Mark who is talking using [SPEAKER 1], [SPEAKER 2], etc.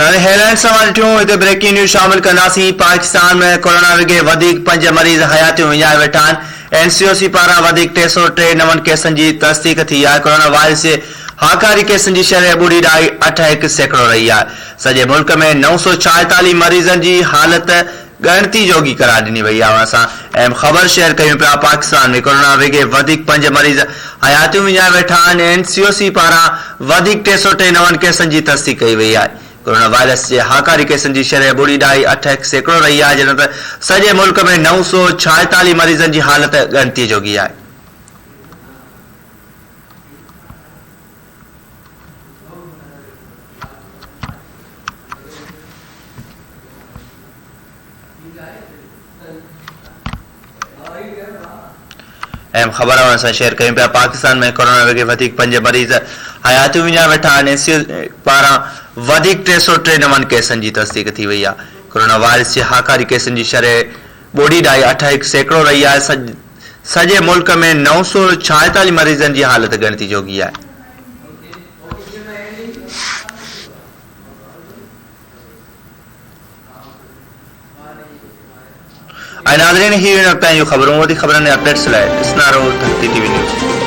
[SPEAKER 1] Headlines ॾिठूं breaking news शामिल कंदासीं। पाकिस्तान में कोरोना विघे 5 मरीज़ हयातियूं विञाए वेठा आहिनि। NCOC पारां 303 नवनि केसनि जी तस्दीक थी आहे। कोरोना वायरस जे हाकारी केसनि जी शरह 0.81% रही आहे। सॼे मुल्क में 946 मरीज़नि जी हालत ॻणती जोगी करार ॾिनी वई आहे। असां अहम ख़बर शेयर कयूं पिया। पाकिस्तान में कोरोना विघे 5 मरीज़ हयातियूं विञाए वेठा आहिनि। NCOC पारां 303 नवनि केसनि जी तस्दीक कई वई आहे। कोरोना वायरस जे हाकारी केसनि जी शरह 0.81% रही आहे, जॾहिं त सॼे मुल्क में 946 मरीज़नि जी हालत ॻणती जोगी आहे। अहम ख़बर असां शेयर कयूं पिया। पाकिस्तान में कोरोना विघे 5 मरीज़ हयातियूं विञाए वेठा आहिनि। NCOC पारां 303 नवनि केसनि जी तस्दीक थी वई आहे। कोरोना वायरस जे हाकारी केसनि जी शरह 0.81% रही आहे। सॼे मुल्क में 946 मरीज़नि जी हालत ॻणती जोगी आहे। नाज़रीन, ही पंहिंजूं ख़बरूं, वधीक ख़बरनि ऐं अपडेट्स लाइ ॾिसंदा रहो तख्ती TV न्यूज़।